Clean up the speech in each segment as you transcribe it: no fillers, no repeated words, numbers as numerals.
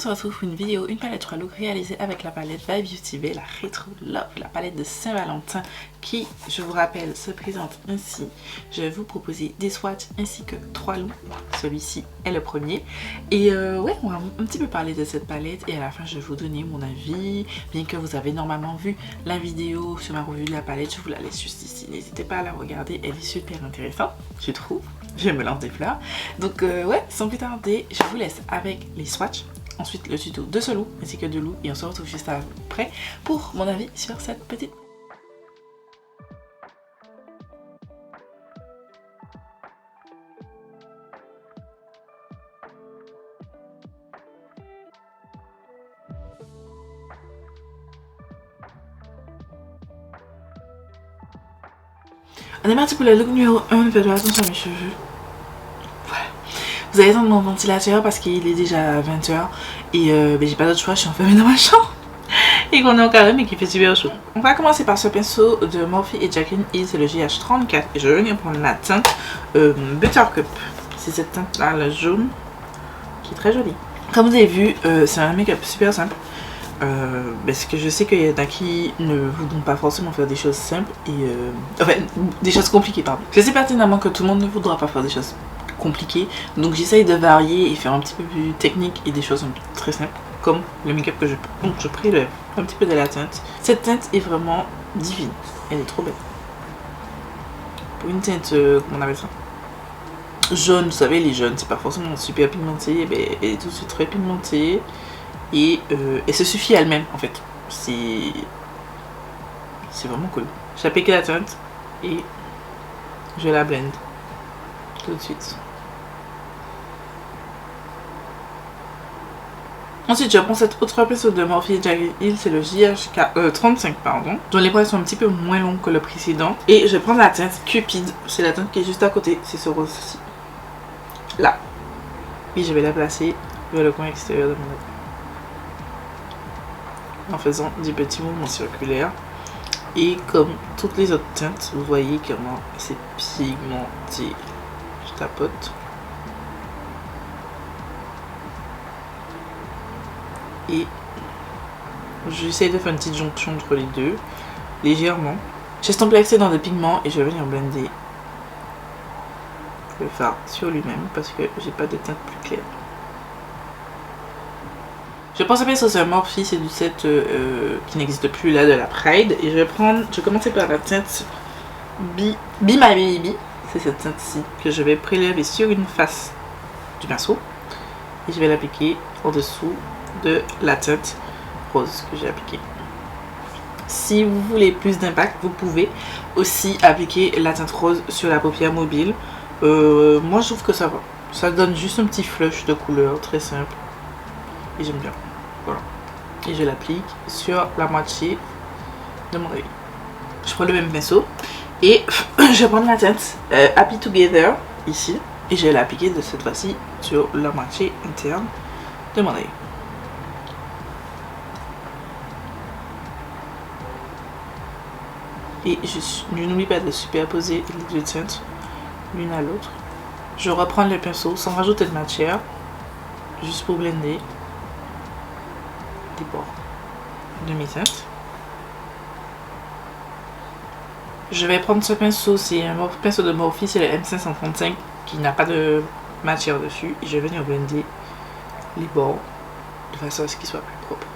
se retrouve pour une vidéo, une palette 3 look réalisée avec la palette by Beauty Bay, la Retro Love, la palette de Saint-Valentin qui, je vous rappelle, se présente ainsi. Je vais vous proposer des swatchs ainsi que 3 looks. Celui-ci est le premier. Et ouais, on va un petit peu parler de cette palette et à la fin je vais vous donner mon avis. Bien que vous avez normalement vu la vidéo sur ma revue de la palette, je vous la laisse juste ici. N'hésitez pas à la regarder, elle est super intéressante, je trouve. Je me lance des fleurs. Donc ouais, sans plus tarder, je vous laisse avec les swatchs. Ensuite le tuto de ce look ainsi que de look et on se retrouve juste après pour mon avis sur cette petite. On est parti pour le look numéro 1, faites attention à mes cheveux. Voilà. Vous allez entendre mon ventilateur parce qu'il est déjà 20h et j'ai pas d'autre choix, je suis enfermée dans ma chambre. Et qu'on est au carré mais qui fait super chaud. On va commencer par ce pinceau de Morphe et Jacqueline Hill, c'est le GH34 et je vais venir prendre la teinte Buttercup. C'est cette teinte là, le jaune, qui est très jolie. Comme vous avez vu, c'est un make-up super simple. Parce que je sais qu'il y en a qui ne voudront pas forcément faire des choses simples et enfin des choses compliquées, pardon. Je sais pertinemment que tout le monde ne voudra pas faire des choses compliquées, donc j'essaye de varier et faire un petit peu plus technique et des choses très simples, comme le make-up que je prélève un petit peu de la teinte. Cette teinte est vraiment divine, elle est trop belle. Pour une teinte, comment on appelle ça, jaune, vous savez les jaunes, c'est pas forcément super pigmenté, mais elle est tout de suite très pigmentée. Et elle se suffit à elle-même en fait. C'est vraiment cool. J'applique la teinte et je la blende tout de suite. Ensuite je prends cette autre pinceau de Morphe et Jacqueline Hill, c'est le JH35 pardon, dont les poils sont un petit peu moins longs que le précédent. Et je vais prendre la teinte Cupid, c'est la teinte qui est juste à côté, c'est ce rose-ci. Là. Et je vais la placer vers le coin extérieur de mon œil, en faisant des petits mouvements circulaires. Et comme toutes les autres teintes, vous voyez comment c'est pigmenté. Je tapote. Et j'essaie de faire une petite jonction entre les deux, légèrement. J'estompe l'excédent de pigment et je vais venir blender le fard sur lui-même parce que j'ai pas de teinte plus claire. Je prends ce pinceau sur Morphe, c'est du set qui n'existe plus là de la Pride. Et je vais commencer par la teinte Be My Baby. C'est cette teinte-ci que je vais prélever sur une face du pinceau. Et je vais l'appliquer en dessous de la teinte rose que j'ai appliquée. Si vous voulez plus d'impact, vous pouvez aussi appliquer la teinte rose sur la paupière mobile. Moi je trouve que ça va. Ça donne juste un petit flush de couleur très simple. Et j'aime bien. Voilà. Et je l'applique sur la moitié de mon œil. Je prends le même pinceau et je vais prendre la teinte Happy Together ici et je vais l'appliquer de cette fois-ci sur la moitié interne de mon œil. Et je n'oublie pas de superposer les deux teintes l'une à l'autre. Je reprends le pinceau sans rajouter de matière, juste pour blender les bords de mes teintes. Je vais prendre ce pinceau, c'est un pinceau de Morphe, c'est le M535 qui n'a pas de matière dessus. Et je vais venir blender les bords de façon à ce qu'ils soient plus propres.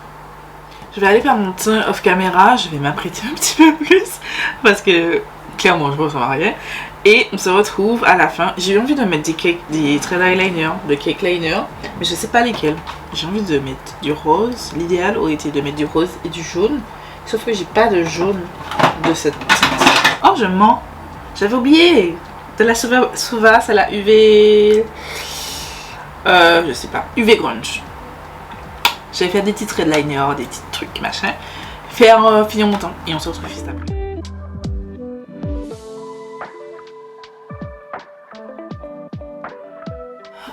Je vais aller faire mon teint off caméra, je vais m'apprêter un petit peu plus parce que clairement je ne ressens rien. Et on se retrouve à la fin. J'ai eu envie de mettre des traits eyeliner, de cake liner, mais je sais pas lesquels. J'ai envie de mettre du rose. L'idéal aurait été de mettre du rose et du jaune. Sauf que j'ai pas de jaune de cette teinte. Oh, je mens. J'avais oublié. De la Suva, c'est la UV... je sais pas. UV Grunge. J'avais fait des petits traits de liner, des petits trucs machin. Faire finir mon temps. Et on se retrouve juste après.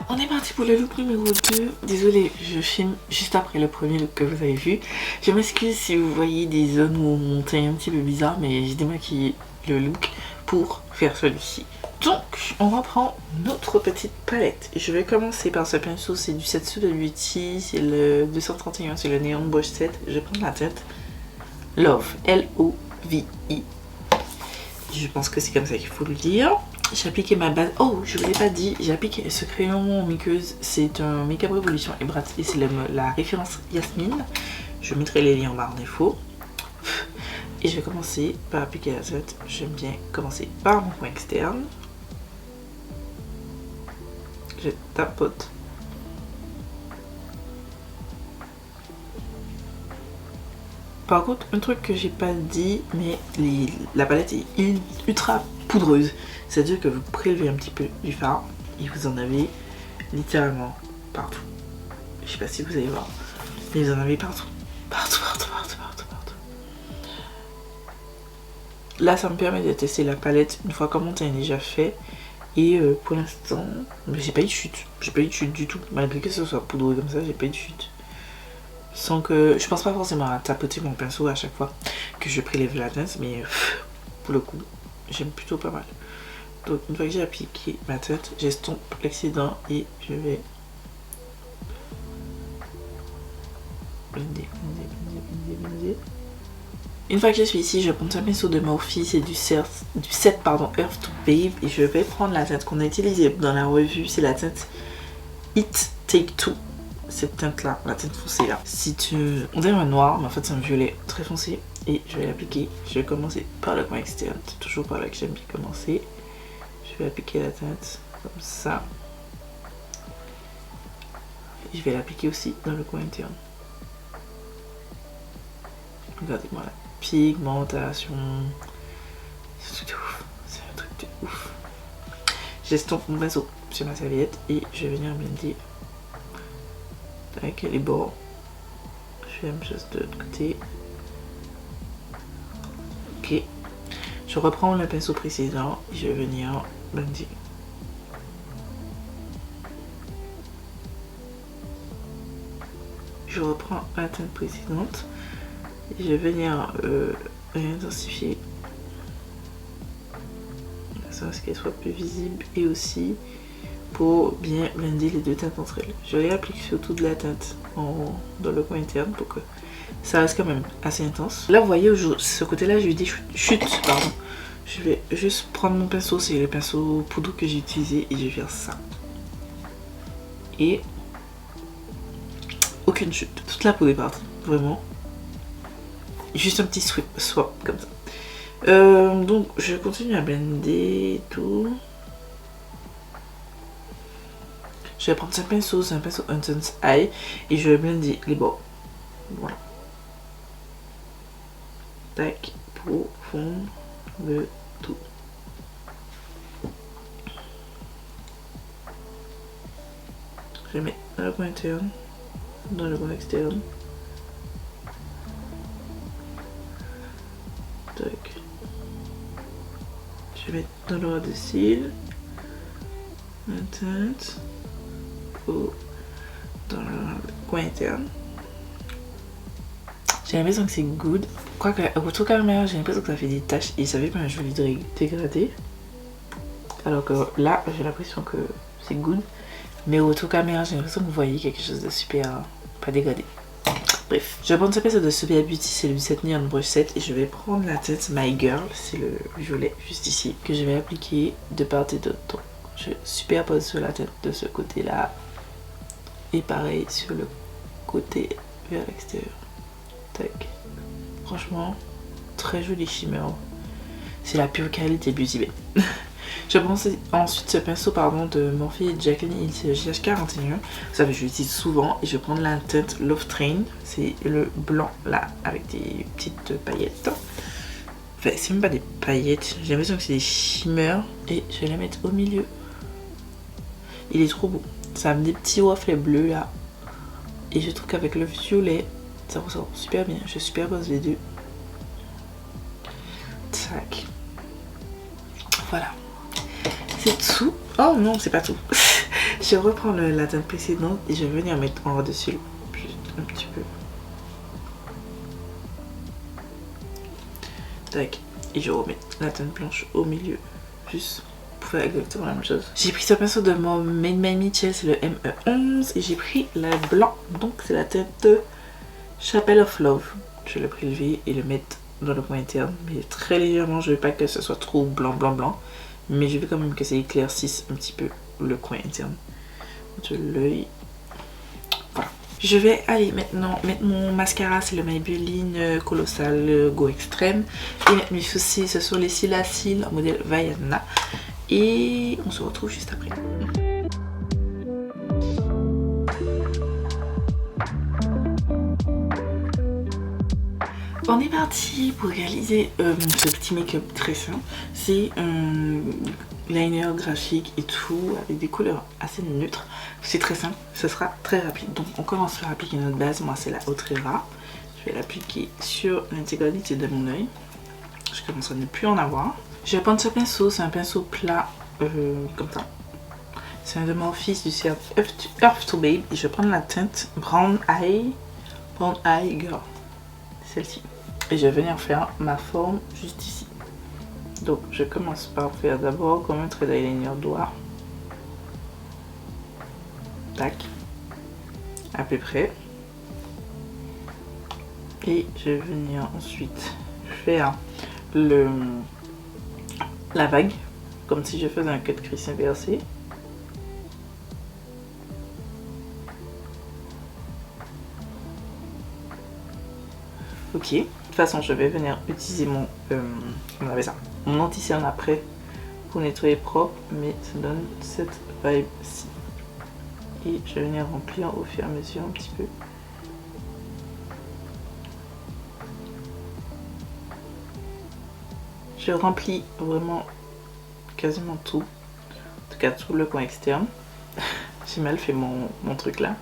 On est parti pour le look numéro 2. Désolée, je filme juste après le premier look que vous avez vu. Je m'excuse si vous voyez des zones où mon teint est un petit peu bizarre, mais j'ai démaquillé le look pour faire celui-ci. Donc, on reprend notre petite palette. Je vais commencer par ce pinceau, c'est du Setsu de Beauty, c'est le 231, c'est le Neon Brush Set. Je vais prendre la teinte Love, L-O-V-I. Je pense que c'est comme ça qu'il faut le dire. J'ai appliqué ma base. Oh, je vous l'ai pas dit, j'ai appliqué ce crayon Miqueuse. C'est un Make Up Revolution et c'est la référence Yasmine. Je mettrai les liens en barre d'infos. Et je vais commencer par appliquer la teinte. J'aime bien commencer par mon coin externe. Je tapote. Par contre, un truc que j'ai pas dit, mais la palette est ultra poudreuse. C'est-à-dire que vous prélevez un petit peu du fard et vous en avez littéralement partout. Je sais pas si vous allez voir, mais vous en avez partout. Partout. Là, ça me permet de tester la palette une fois que mon teint est déjà fait. Et pour l'instant, j'ai pas eu de chute. J'ai pas eu de chute du tout. Malgré que ce soit poudreux comme ça, j'ai pas eu de chute. Sans que... Je pense pas forcément à tapoter mon pinceau à chaque fois que je prélève la teinte. Mais pour le coup, j'aime plutôt pas mal. Donc une fois que j'ai appliqué ma teinte, j'estompe l'excédent et je vais... blender. Une fois que je suis ici, je prends un pinceau de Morphe, c'est du set Earth to Pave et je vais prendre la teinte qu'on a utilisée dans la revue, c'est la teinte It Take Two. Cette teinte là, la teinte foncée là. On dirait un noir, mais en fait c'est un violet très foncé et je vais l'appliquer. Je vais commencer par le coin externe, c'est toujours par là que j'aime bien commencer. Je vais appliquer la teinte comme ça. Et je vais l'appliquer aussi dans le coin interne. Regardez-moi là. Pigmentation. C'est un truc de ouf. C'est un truc de ouf. J'estompe mon pinceau sur ma serviette et je vais venir blender avec les bords. Je fais la même chose de l'autre côté. Ok. Je reprends le pinceau précédent et je vais venir blender. Je reprends la teinte précédente. Je vais venir intensifier ça, ce qu'elle soit plus visible et aussi pour bien blender les deux teintes entre elles. Je réapplique surtout de la teinte dans le coin interne pour que ça reste quand même assez intense. Là vous voyez, ce côté là j'ai eu des chutes, pardon. Je vais juste prendre mon pinceau, c'est le pinceau poudre que j'ai utilisé et je vais faire ça. Et aucune chute, toute la peau est partie, vraiment. Juste un petit swap comme ça. Donc je continue à blender tout. Je vais prendre ce pinceau, c'est un pinceau Intense Eye et je vais blender les bords. Voilà. Tac, pour fondre le tout. Je vais mettre dans le coin interne, dans le coin externe. Tac. Je vais mettre dans le ras de cils. La teinte. Dans le coin interne. J'ai l'impression que c'est good. Quoique, au retour caméra, j'ai l'impression que ça fait des taches et ça fait pas un joli dégradé. Alors que là, j'ai l'impression que c'est good. Mais au retour caméra, j'ai l'impression que vous voyez quelque chose de super pas dégradé. Bref, je vais prendre ce pinceau de Sophia Beauty, c'est le 17 Neon Brush Set et je vais prendre la teinte My Girl, c'est le violet juste ici, que je vais appliquer de part et d'autre. Donc, je superpose sur la tête de ce côté-là et pareil sur le côté vers l'extérieur. Tac. Franchement, très joli shimmer. C'est la pure qualité Beauty Bay. Je prends ensuite ce pinceau de Morphe et Jacqueline Hill GH41. Vous savez, je l'utilise souvent et je vais prendre la teinte Love Train. C'est le blanc là avec des petites paillettes. Enfin, c'est même pas des paillettes, j'ai l'impression que c'est des shimmers. Et je vais la mettre au milieu. Il est trop beau. Ça a des petits reflets bleus là. Et je trouve qu'avec le violet, ça ressort super bien. Je superpose les deux. Tac. Voilà. C'est tout. Oh non, c'est pas tout. Je reprends la teinte précédente et je vais venir mettre en dessus juste un petit peu. Tac. Et je remets la teinte blanche au milieu. Juste pour faire exactement la même chose. J'ai pris ce pinceau de mon Made by Mitchell, c'est le ME11 et j'ai pris le blanc, donc c'est la teinte Chapel of Love. Je vais le prélever et le mettre dans le coin interne, mais très légèrement, je veux pas que ce soit trop blanc, mais je veux quand même que ça éclaircisse un petit peu le coin interne de l'œil. Voilà. Je vais aller maintenant mettre mon mascara, c'est le Maybelline Colossal Go Extreme, et mettre mes faux-cils, ce sont les cils à cils en modèle Vaiana, et on se retrouve juste après. On est parti pour réaliser ce petit make-up très simple. C'est un liner graphique et tout avec des couleurs assez neutres. C'est très simple, ce sera très rapide. Donc on commence par appliquer notre base. Moi c'est la Outrera. Je vais l'appliquer sur l'intégralité de mon œil. Je commence à ne plus en avoir. Je vais prendre ce pinceau, c'est un pinceau plat comme ça. C'est un de mon fils du site Earth to Babe. Et je vais prendre la teinte Brown Eye Girl. Celle-ci. Et je vais venir faire ma forme juste ici. Donc je commence par faire d'abord comme un trait d'eyeliner noir. Tac. À peu près. Et je vais venir ensuite faire la vague. Comme si je faisais un cut crease inversé. Ok. De toute façon, je vais venir utiliser mon mon anti-cerne après pour nettoyer propre, mais ça donne cette vibe-ci. Et je vais venir remplir au fur et à mesure un petit peu. Je remplis vraiment quasiment tout, en tout cas tout le coin externe. J'ai mal fait mon truc là,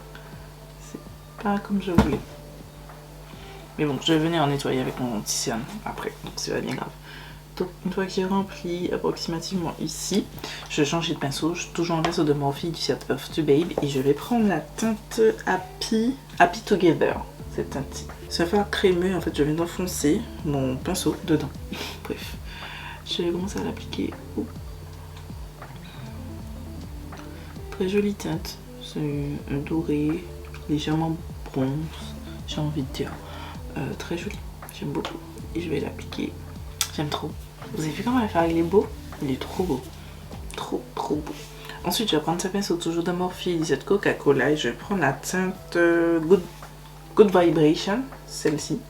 c'est pas comme je voulais. Mais bon, je vais venir en nettoyer avec mon anti-cerne après, donc c'est pas bien grave. Donc une fois que j'ai rempli approximativement ici, je vais changer de pinceau. Je suis toujours en pinceau de Morphe du set Earth to Babe et je vais prendre la teinte Happy Together, cette teinte-ci. Ça va faire crémeux, en fait je viens d'enfoncer mon pinceau dedans. Bref, je vais commencer à l'appliquer. Très jolie teinte, c'est un doré, légèrement bronze, j'ai envie de dire. Très joli, j'aime beaucoup et je vais l'appliquer, j'aime trop. Vous avez vu comment il est beau? Il est trop beau, trop beau. Ensuite je vais prendre ce pinceau toujours de Morphe de cette Coca-Cola et je vais prendre la teinte Good Vibration, celle-ci,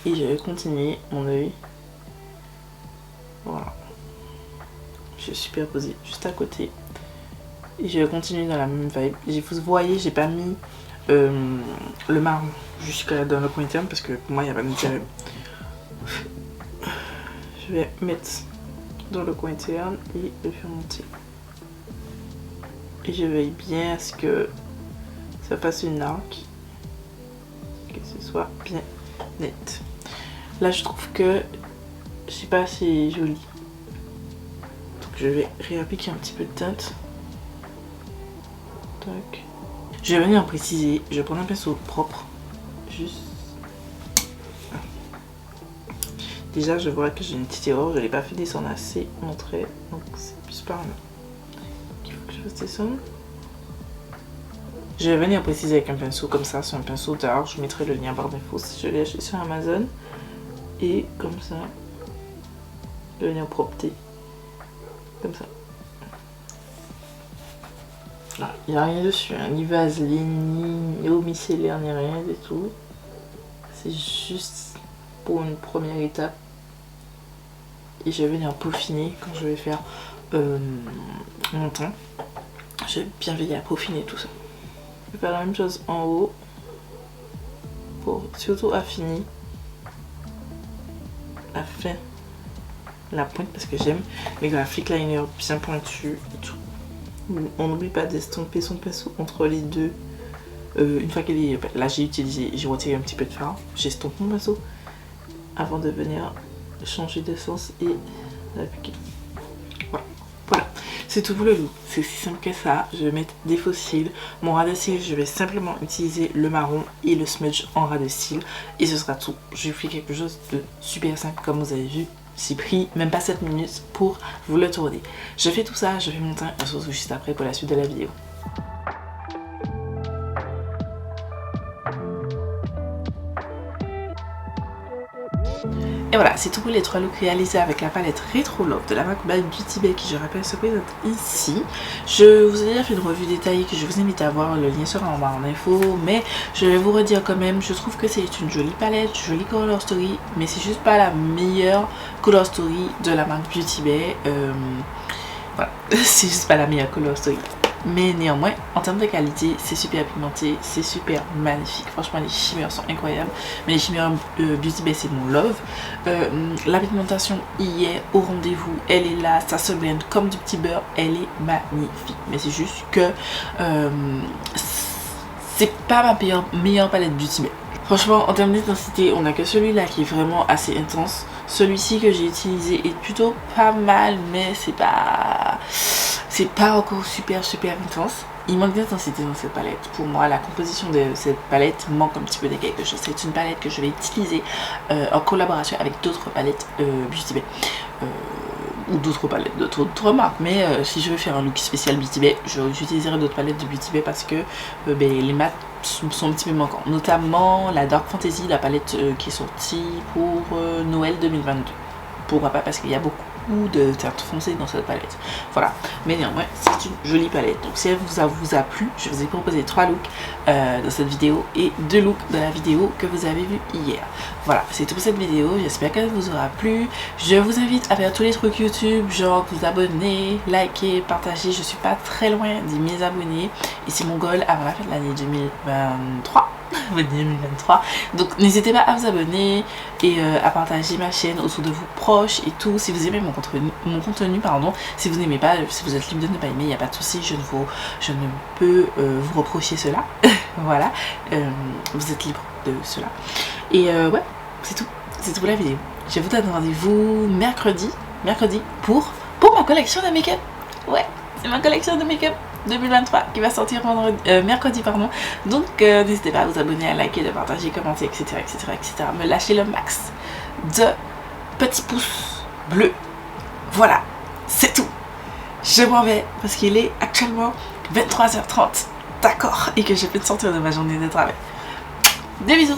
et je vais continuer mon œil. Voilà, je vais superposer juste à côté et je vais continuer dans la même vibe. Vous voyez, j'ai pas mis le marron jusqu'à dans le coin interne parce que pour moi il n'y a pas d'intérêt. Je vais mettre dans le coin interne et le faire monter. Et je veille bien à ce que ça fasse une arc, que ce soit bien net. Là je trouve que c'est pas assez joli. Donc je vais réappliquer un petit peu de teinte. Tac. Je vais venir en préciser, je vais prendre un pinceau propre, juste. Déjà je vois que j'ai une petite erreur, je n'ai pas fait descendre assez mon trait, donc c'est plus par là qu'il faut que je fasse descendre. Je vais venir préciser avec un pinceau comme ça, c'est un pinceau d'art, je mettrai le lien par défaut si je l'ai acheté sur Amazon. Et comme ça, je vais venir propreté, comme ça. Il n'y a rien dessus, hein. Ni vaseline, ni eau micellaire, ni rien du tout. C'est juste pour une première étape. Et je vais venir peaufiner quand je vais faire mon teint. Je vais bien veiller à peaufiner tout ça. Je vais faire la même chose en haut pour surtout affiner la fin, la pointe, parce que j'aime les graphic liners bien pointus et tout. On n'oublie pas d'estomper son pinceau entre les deux. Une fois qu'elle est... Là j'ai retiré un petit peu de fard. J'estompe mon pinceau avant de venir changer de sens et l'appliquer. Voilà. C'est tout pour le look. C'est aussi simple que ça. Je vais mettre des faux cils. Mon ras de cils, je vais simplement utiliser le marron et le smudge en ras de cils. Et ce sera tout. Je fais quelque chose de super simple comme vous avez vu. j'ai pris même pas 7 minutes pour vous le tourner. Je fais tout ça, je fais mon teint, on se retrouve juste après pour la suite de la vidéo. Et voilà, c'est tout pour les 3 looks réalisés avec la palette Retro Love de la marque Beauty Bay qui, je rappelle, se présente ici. Je vous ai déjà fait une revue détaillée que je vous invite à voir, le lien sera en barre en info, mais je vais vous redire quand même, je trouve que c'est une jolie palette, jolie color story, mais c'est juste pas la meilleure color story de la marque Beauty Bay. Voilà, c'est juste pas la meilleure color story. Mais néanmoins, en termes de qualité, c'est super pigmenté, c'est super magnifique. Franchement, les shimmers sont incroyables. Mais les shimmers Beauty Bay, c'est mon love. La pigmentation y est au rendez-vous. Elle est là, ça se blende comme du petit beurre. Elle est magnifique. Mais c'est juste que c'est pas ma meilleure palette Beauty Bay. Franchement, en termes d'intensité, on n'a que celui-là qui est vraiment assez intense. Celui-ci que j'ai utilisé est plutôt pas mal, mais c'est pas encore super intense. Il manque d'intensité dans cette palette. Pour moi, la composition de cette palette manque un petit peu de quelque chose. C'est une palette que je vais utiliser en collaboration avec d'autres palettes Beauty Bay. Ou d'autres palettes d'autres marques, mais si je veux faire un look spécial Beauty Bay, j'utiliserai d'autres palettes de Beauty Bay parce que les mats sont un petit peu manquants, notamment la Dark Fantasy, la palette qui est sortie pour Noël 2022. Pourquoi pas, parce qu'il y a beaucoup de teintes foncées dans cette palette. Voilà, mais néanmoins c'est une jolie palette. Donc si elle vous a plu, je vous ai proposé 3 looks dans cette vidéo et 2 looks dans la vidéo que vous avez vue hier. Voilà, c'est tout pour cette vidéo, j'espère qu'elle vous aura plu. Je vous invite à faire tous les trucs YouTube, genre vous abonner, liker, partager. Je suis pas très loin des 1000 abonnés et c'est mon goal avant la fin de l'année 2023. Donc n'hésitez pas à vous abonner et à partager ma chaîne autour de vos proches et tout. Si vous aimez mon contenu, pardon. Si vous n'aimez pas, si vous êtes libre de ne pas aimer, il n'y a pas de souci, je ne peux vous reprocher cela. Voilà, vous êtes libre de cela. Et ouais, c'est tout pour la vidéo. Je vous donne rendez-vous mercredi pour ma collection de make-up. Ouais, c'est ma collection de make-up 2023 qui va sortir mercredi, pardon. Donc n'hésitez pas à vous abonner, à liker, de partager, commenter, etc. Me lâcher le max de petits pouces bleus. Voilà, c'est tout. Je m'en vais parce qu'il est actuellement 23h30, d'accord, et que je peux sortir de ma journée de travail. Des bisous.